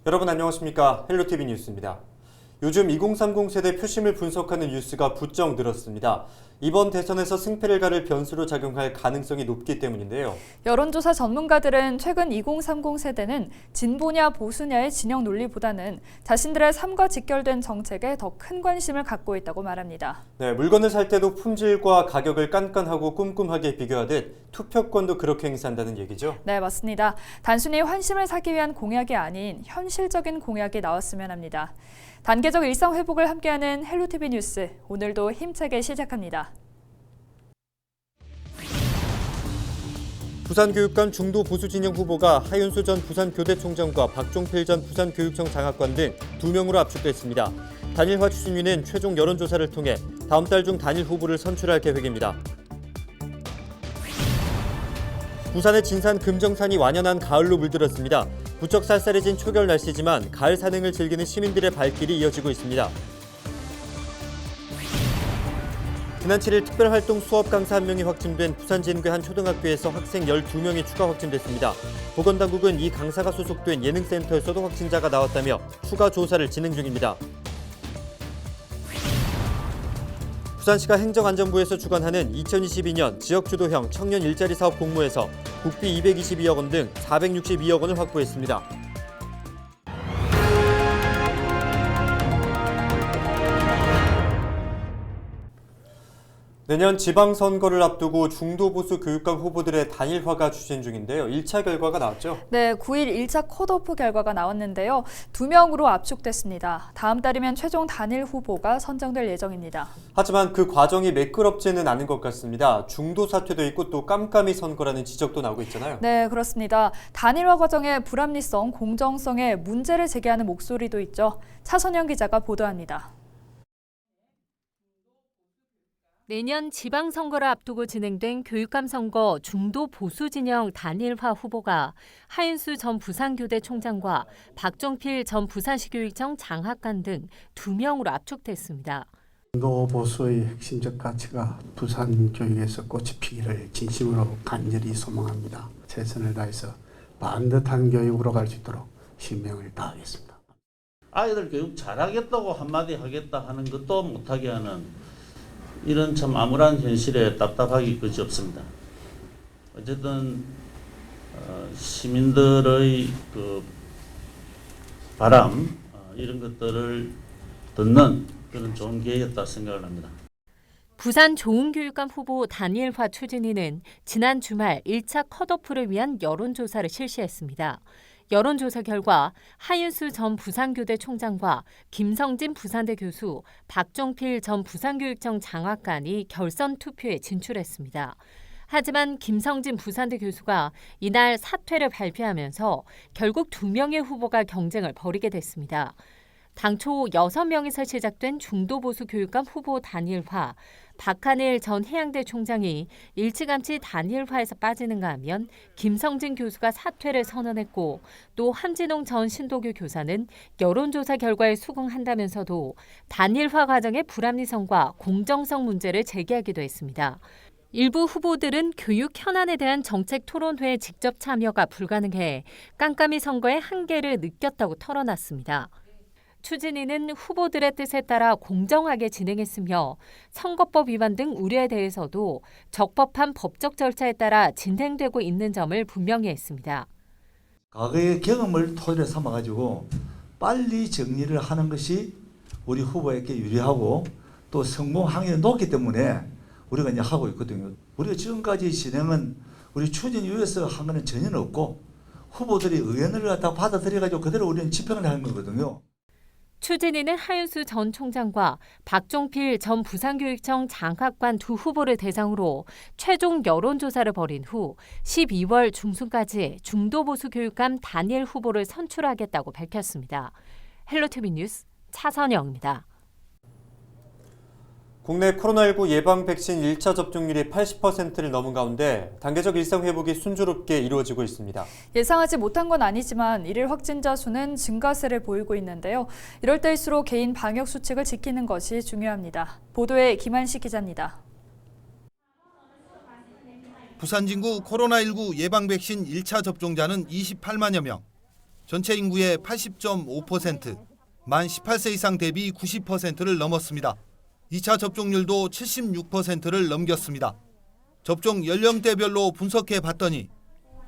여러분 안녕하십니까? 헬로티비 뉴스입니다. 요즘 2030 세대 표심을 분석하는 뉴스가 부쩍 늘었습니다. 이번 대선에서 승패를 가를 변수로 작용할 가능성이 높기 때문인데요. 여론조사 전문가들은 최근 2030 세대는 진보냐 보수냐의 진영 논리보다는 자신들의 삶과 직결된 정책에 더 큰 관심을 갖고 있다고 말합니다. 네, 물건을 살 때도 품질과 가격을 깐깐하고 꼼꼼하게 비교하듯 투표권도 그렇게 행사한다는 얘기죠? 네, 맞습니다. 단순히 환심을 사기 위한 공약이 아닌 현실적인 공약이 나왔으면 합니다. 단계적 일상 회복을 함께하는 헬로티비 뉴스, 오늘도 힘차게 시작합니다. 부산교육감 중도 보수 진영 후보가 하윤수 전 부산교대총장과 박종필 전 부산교육청 장학관 등 2명으로 압축됐습니다. 단일화 추진위는 최종 여론조사를 통해 다음 달 중 단일 후보를 선출할 계획입니다. 부산의 진산 금정산이 완연한 가을로 물들었습니다. 부쩍 쌀쌀해진 초겨울 날씨지만 가을 산행을 즐기는 시민들의 발길이 이어지고 있습니다. 지난 7일 특별활동 수업 강사 1명이 확진된 부산 진구의 한 초등학교에서 학생 12명이 추가 확진됐습니다. 보건당국은 이 강사가 소속된 예능센터에서도 확진자가 나왔다며 추가 조사를 진행 중입니다. 부산시가 행정안전부에서 주관하는 2022년 지역주도형 청년 일자리 사업 공모에서 국비 222억 원 등 462억 원을 확보했습니다. 내년 지방선거를 앞두고 중도보수 교육감 후보들의 단일화가 추진 중인데요. 1차 결과가 나왔죠? 네, 9일 1차 컷오프 결과가 나왔는데요. 2명으로 압축됐습니다. 다음 달이면 최종 단일 후보가 선정될 예정입니다. 하지만 그 과정이 매끄럽지는 않은 것 같습니다. 중도 사퇴도 있고 또 깜깜이 선거라는 지적도 나오고 있잖아요. 네, 그렇습니다. 단일화 과정의 불합리성, 공정성에 문제를 제기하는 목소리도 있죠. 차선영 기자가 보도합니다. 내년 지방선거를 앞두고 진행된 교육감 선거 중도 보수 진영 단일화 후보가 하윤수 전 부산교대 총장과 박종필 전 부산시 교육청 장학관 등 2명으로 압축됐습니다. 중도 보수의 핵심적 가치가 부산 교육에서 꽃이 피기를 진심으로 간절히 소망합니다. 최선을 다해서 반듯한 교육으로 갈 수 있도록 신명을 다하겠습니다. 아이들 교육 잘하겠다고 한마디 하겠다 하는 것도 못하게 하는 이런 참 암울한 현실에 답답하기 그지 없습니다. 어쨌든 시민들의 그 바람 이런 것들을 듣는 그런 좋은 기회였다 생각을 합니다. 부산 좋은교육감 후보 단일화 추진위는 지난 주말 1차 컷오프를 위한 여론조사를 실시했습니다. 여론조사 결과 하윤수 전 부산교대 총장과 김성진 부산대 교수, 박종필 전 부산교육청 장학관이 결선 투표에 진출했습니다. 하지만 김성진 부산대 교수가 이날 사퇴를 발표하면서 결국 2명의 후보가 경쟁을 벌이게 됐습니다. 당초 6명에서 시작된 중도보수 교육감 후보 단일화, 박하늘 전 해양대 총장이 일찌감치 단일화에서 빠지는가 하면 김성진 교수가 사퇴를 선언했고 또 함진홍 전 신도교 교사는 여론조사 결과에 수긍한다면서도 단일화 과정의 불합리성과 공정성 문제를 제기하기도 했습니다. 일부 후보들은 교육 현안에 대한 정책 토론회에 직접 참여가 불가능해 깜깜이 선거의 한계를 느꼈다고 털어놨습니다. 추진위는 후보들의 뜻에 따라 공정하게 진행했으며 선거법 위반 등 우려에 대해서도 적법한 법적 절차에 따라 진행되고 있는 점을 분명히 했습니다. 과거의 경험을 토대로 삼아가지고 빨리 정리를 하는 것이 우리 후보에게 유리하고 또 성공 확률이 높기 때문에 우리가 이제 하고 있거든요. 우리가 지금까지 진행은 우리 추진위에서 한 거는 전혀 없고 후보들이 의견을 갖다 받아들여가지고 그대로 우리는 집행을 하는 거거든요. 추진위는 하윤수 전 총장과 박종필 전 부산교육청 장학관 2 후보를 대상으로 최종 여론조사를 벌인 후 12월 중순까지 중도보수 교육감 단일 후보를 선출하겠다고 밝혔습니다. 헬로티비 뉴스 차선영입니다. 국내 코로나19 예방 백신 1차 접종률이 80%를 넘은 가운데 단계적 일상 회복이 순조롭게 이루어지고 있습니다. 예상하지 못한 건 아니지만 일일 확진자 수는 증가세를 보이고 있는데요. 이럴 때일수록 개인 방역 수칙을 지키는 것이 중요합니다. 보도에 김한식 기자입니다. 부산 진구 코로나19 예방 백신 1차 접종자는 28만여 명. 전체 인구의 80.5%, 만 18세 이상 대비 90%를 넘었습니다. 2차 접종률도 76%를 넘겼습니다. 접종 연령대별로 분석해 봤더니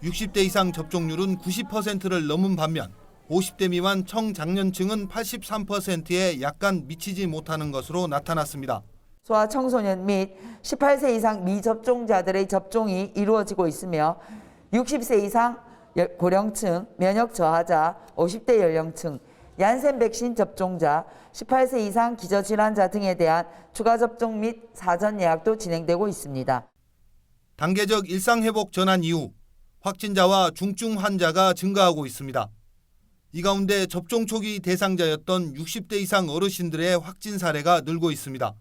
60대 이상 접종률은 90%를 넘은 반면 50대 미만 청장년층은 83%에 약간 미치지 못하는 것으로 나타났습니다. 소아청소년 및 18세 이상 미접종자들의 접종이 이루어지고 있으며 60세 이상 고령층, 면역 저하자, 50대 연령층, 얀센 백신 접종자, 18세 이상 기저질환자 등에 대한 추가 접종 및 사전 예약도 진행되고 있습니다. 단계적 일상회복 전환 이후 확진자와 중증 환자가 증가하고 있습니다. 이 가운데 접종 초기 대상자였던 60대 이상 어르신들의 확진 사례가 늘고 있습니다.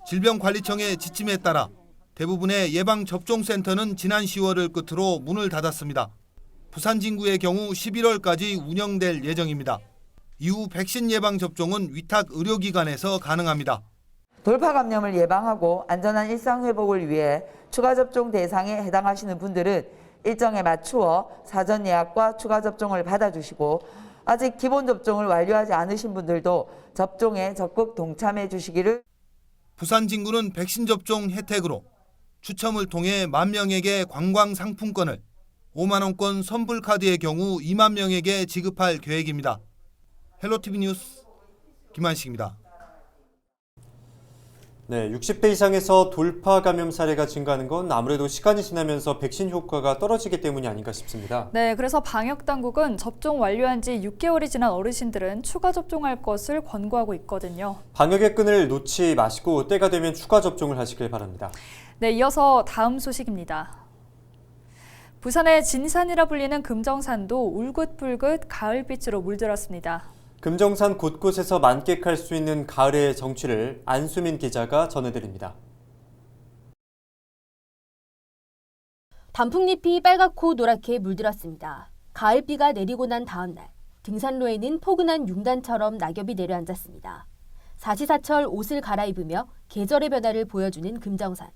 질병관리청의 지침에 따라 대부분의 예방접종센터는 지난 10월을 끝으로 문을 닫았습니다. 부산 진구의 경우 11월까지 운영될 예정입니다. 이후 백신 예방접종은 위탁 의료기관에서 가능합니다. 돌파 감염을 예방하고 안전한 일상 회복을 위해 추가 접종 대상에 해당하시는 분들은 일정에 맞추어 사전 예약과 추가 접종을 받아주시고 아직 기본 접종을 완료하지 않으신 분들도 접종에 적극 동참해 주시기를. 부산 진구는 백신 접종 혜택으로 추첨을 통해 10,000명에게 관광 상품권을, 5만 원권 선불 카드의 경우 2만 명에게 지급할 계획입니다. 헬로티비 뉴스 김한식입니다. 네, 60대 이상에서 돌파 감염 사례가 증가하는 건 아무래도 시간이 지나면서 백신 효과가 떨어지기 때문이 아닌가 싶습니다. 네, 그래서 방역당국은 접종 완료한 지 6개월이 지난 어르신들은 추가 접종할 것을 권고하고 있거든요. 방역의 끈을 놓지 마시고 때가 되면 추가 접종을 하시길 바랍니다. 네, 이어서 다음 소식입니다. 부산의 진산이라 불리는 금정산도 울긋불긋 가을빛으로 물들었습니다. 금정산 곳곳에서 만끽할 수 있는 가을의 정취를 안수민 기자가 전해드립니다. 단풍잎이 빨갛고 노랗게 물들었습니다. 가을비가 내리고 난 다음 날, 등산로에는 포근한 융단처럼 낙엽이 내려앉았습니다. 사시사철 옷을 갈아입으며 계절의 변화를 보여주는 금정산.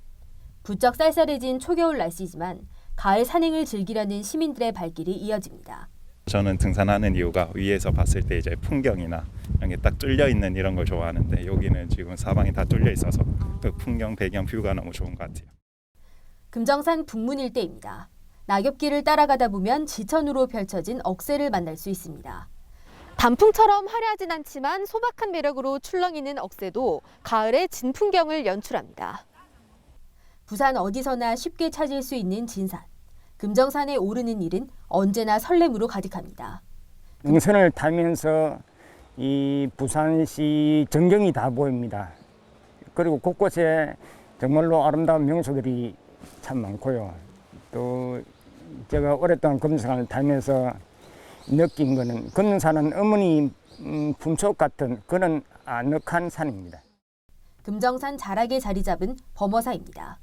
부쩍 쌀쌀해진 초겨울 날씨지만 가을 산행을 즐기려는 시민들의 발길이 이어집니다. 저는 등산하는 이유가 위에서 봤을 때 이제 풍경이나 이런 게 딱 뚫려 있는 이런 걸 좋아하는데 여기는 지금 사방이 다 뚫려 있어서 그 풍경, 배경, 뷰가 너무 좋은 것 같아요. 금정산 북문 일대입니다. 낙엽길을 따라가다 보면 지천으로 펼쳐진 억새를 만날 수 있습니다. 단풍처럼 화려하진 않지만 소박한 매력으로 출렁이는 억새도 가을의 진풍경을 연출합니다. 부산 어디서나 쉽게 찾을 수 있는 진산. 금정산에 오르는 일은 언제나 설렘으로 가득합니다. 능선을 타면서 이 부산시 전경이 다 보입니다. 그리고 곳곳에 정말로 아름다운 명소들이 참 많고요. 또 제가 오랫동안 금정산을 타면서 느낀 거는 금정산은 어머니 품속 같은 그런 아늑한 산입니다. 금정산 자락에 자리 잡은 범어사입니다.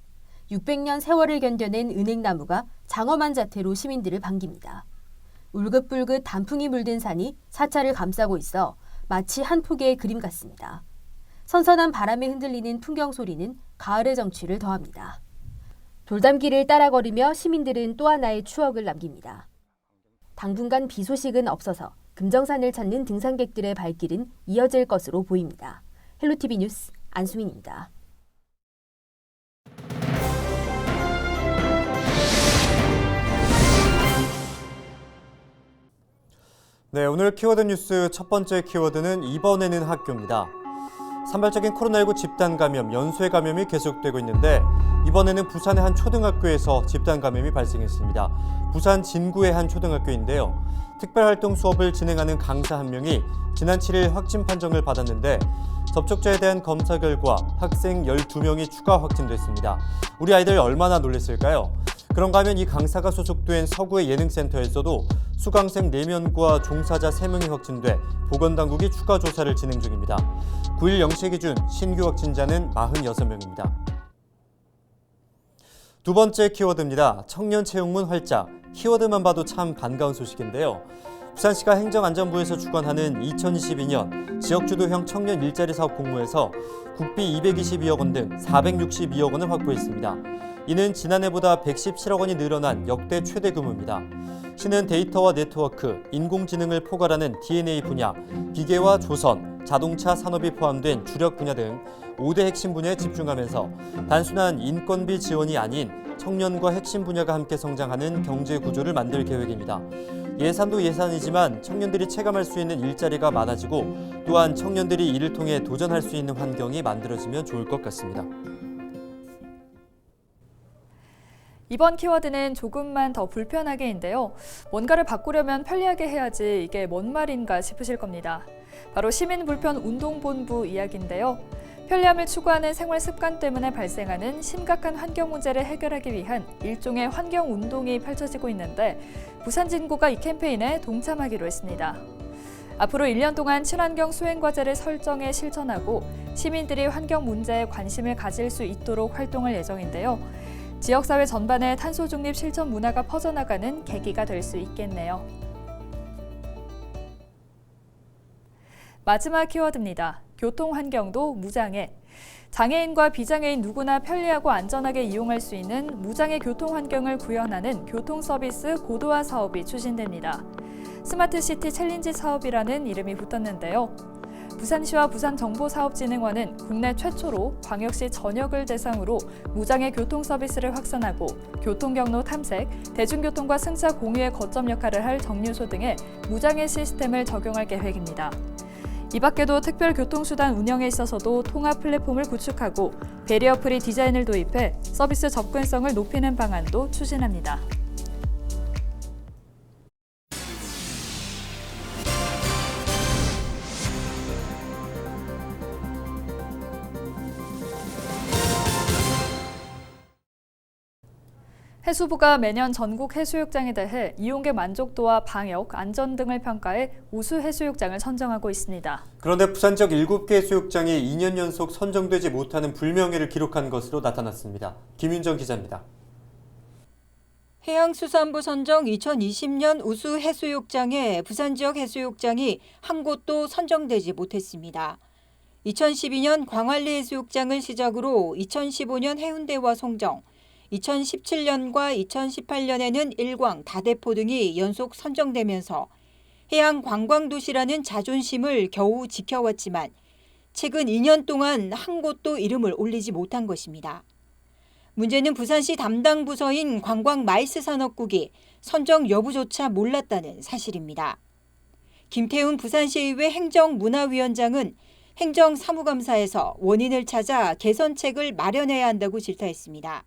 600년 세월을 견뎌낸 은행나무가 장엄한 자태로 시민들을 반깁니다. 울긋불긋 단풍이 물든 산이 사찰을 감싸고 있어 마치 한 폭의 그림 같습니다. 선선한 바람에 흔들리는 풍경 소리는 가을의 정취를 더합니다. 돌담길을 따라 걸으며 시민들은 또 하나의 추억을 남깁니다. 당분간 비 소식은 없어서 금정산을 찾는 등산객들의 발길은 이어질 것으로 보입니다. 헬로티비 뉴스 안수민입니다. 네, 오늘 키워드 뉴스 첫 번째 키워드는 이번에는 학교입니다. 산발적인 코로나19 집단 감염, 연쇄 감염이 계속되고 있는데 이번에는 부산의 한 초등학교에서 집단 감염이 발생했습니다. 부산 진구의 한 초등학교인데요. 특별활동 수업을 진행하는 강사 한 명이 지난 7일 확진 판정을 받았는데 접촉자에 대한 검사 결과 학생 12명이 추가 확진됐습니다. 우리 아이들 얼마나 놀랐을까요? 그런가 하면 이 강사가 소속된 서구의 예능센터에서도 수강생 4명과 종사자 3명이 확진돼 보건당국이 추가 조사를 진행 중입니다. 9일 0시 기준 신규 확진자는 46명입니다. 두 번째 키워드입니다. 청년 채용문 활짝. 키워드만 봐도 참 반가운 소식인데요. 부산시가 행정안전부에서 주관하는 2022년 지역주도형 청년 일자리 사업 공모에서 국비 222억 원 등 462억 원을 확보했습니다. 이는 지난해보다 117억 원이 늘어난 역대 최대 규모입니다. 시는 데이터와 네트워크, 인공지능을 포괄하는 D&A 분야, 기계와 조선, 자동차 산업이 포함된 주력 분야 등 5대 핵심 분야에 집중하면서 단순한 인건비 지원이 아닌 청년과 핵심 분야가 함께 성장하는 경제 구조를 만들 계획입니다. 예산도 예산이지만 청년들이 체감할 수 있는 일자리가 많아지고 또한 청년들이 이를 통해 도전할 수 있는 환경이 만들어지면 좋을 것 같습니다. 이번 키워드는 조금만 더 불편하게인데요. 뭔가를 바꾸려면 편리하게 해야지 이게 뭔 말인가 싶으실 겁니다. 바로 시민불편운동본부 이야기인데요. 편리함을 추구하는 생활 습관 때문에 발생하는 심각한 환경 문제를 해결하기 위한 일종의 환경운동이 펼쳐지고 있는데 부산진구가 이 캠페인에 동참하기로 했습니다. 앞으로 1년 동안 친환경 수행과제를 설정해 실천하고 시민들이 환경 문제에 관심을 가질 수 있도록 활동할 예정인데요. 지역사회 전반에 탄소 중립 실천 문화가 퍼져나가는 계기가 될 수 있겠네요. 마지막 키워드입니다. 교통환경도 무장애. 장애인과 비장애인 누구나 편리하고 안전하게 이용할 수 있는 무장애 교통환경을 구현하는 교통서비스 고도화 사업이 추진됩니다. 스마트시티 챌린지 사업이라는 이름이 붙었는데요. 부산시와 부산정보사업진흥원은 국내 최초로 광역시 전역을 대상으로 무장애 교통 서비스를 확산하고 교통경로 탐색, 대중교통과 승차 공유의 거점 역할을 할 정류소 등의 무장애 시스템을 적용할 계획입니다. 이 밖에도 특별교통수단 운영에 있어서도 통합 플랫폼을 구축하고 배리어 프리 디자인을 도입해 서비스 접근성을 높이는 방안도 추진합니다. 해수부가 매년 전국 해수욕장에 대해 이용객 만족도와 방역, 안전 등을 평가해 우수 해수욕장을 선정하고 있습니다. 그런데 부산 지역 7개 해수욕장이 2년 연속 선정되지 못하는 불명예를 기록한 것으로 나타났습니다. 김윤정 기자입니다. 해양수산부 선정 2020년 우수 해수욕장에 부산 지역 해수욕장이 한 곳도 선정되지 못했습니다. 2012년 광안리 해수욕장을 시작으로 2015년 해운대와 송정, 2017년과 2018년에는 일광, 다대포 등이 연속 선정되면서 해양 관광도시라는 자존심을 겨우 지켜왔지만 최근 2년 동안 한 곳도 이름을 올리지 못한 것입니다. 문제는 부산시 담당 부서인 관광마이스산업국이 선정 여부조차 몰랐다는 사실입니다. 김태훈 부산시의회 행정문화위원장은 행정사무감사에서 원인을 찾아 개선책을 마련해야 한다고 질타했습니다.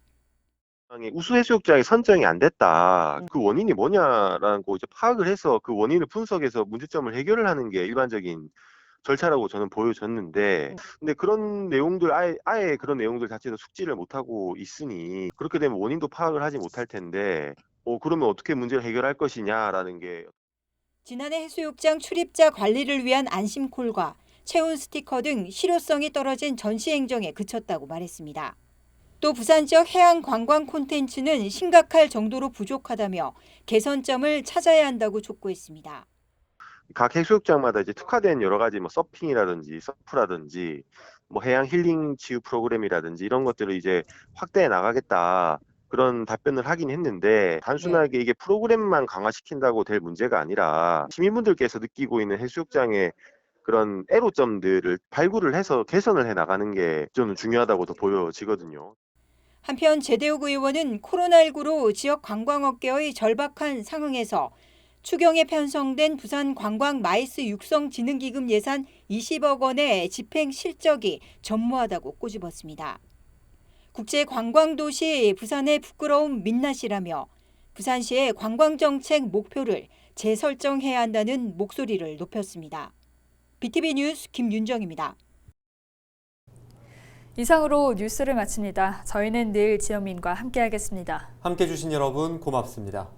우수 해수욕장이 선정이 안 됐다. 그 원인이 뭐냐라는 거 이제 파악을 해서 그 원인을 분석해서 문제점을 해결을 하는 게 일반적인 절차라고 저는 보여졌는데, 근데 그런 내용들 아예 그런 내용들 자체도 숙지를 못하고 있으니 그렇게 되면 원인도 파악을 하지 못할 텐데, 그러면 어떻게 문제를 해결할 것이냐라는 게. 지난해 해수욕장 출입자 관리를 위한 안심콜과 체온 스티커 등 실효성이 떨어진 전시 행정에 그쳤다고 말했습니다. 또 부산 지역 해양 관광 콘텐츠는 심각할 정도로 부족하다며 개선점을 찾아야 한다고 촉구했습니다. 각 해수욕장마다 이제 특화된 여러 가지 서핑이라든지 서프라든지 해양 힐링 치유 프로그램이라든지 이런 것들을 이제 확대해 나가겠다. 그런 답변을 하긴 했는데 단순하게 이게 프로그램만 강화시킨다고 될 문제가 아니라 시민분들께서 느끼고 있는 해수욕장의 그런 애로점들을 발굴을 해서 개선을 해 나가는 게 저는 중요하다고 더 보여지거든요. 한편 제대욱 의원은 코로나19로 지역 관광업계의 절박한 상황에서 추경에 편성된 부산 관광 마이스 육성진흥기금 예산 20억 원의 집행 실적이 전무하다고 꼬집었습니다. 국제관광도시 부산의 부끄러운 민낯이라며 부산시의 관광정책 목표를 재설정해야 한다는 목소리를 높였습니다. BTV 뉴스 김윤정입니다. 이상으로 뉴스를 마칩니다. 저희는 내일 지연민과 함께하겠습니다. 함께해 주신 여러분 고맙습니다.